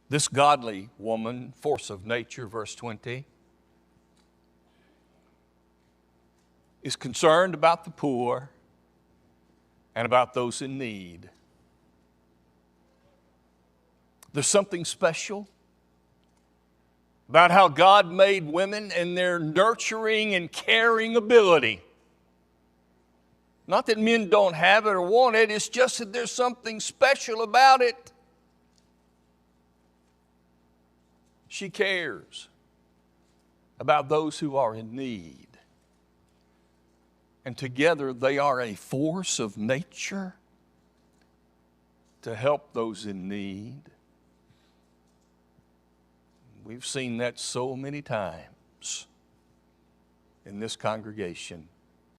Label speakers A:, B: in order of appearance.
A: This godly woman, force of nature, verse 20, is concerned about the poor and about those in need. There's something special about how God made women and their nurturing and caring ability. Not that men don't have it or want it, it's just that there's something special about it. She cares about those who are in need. And together they are a force of nature to help those in need. We've seen that so many times in this congregation.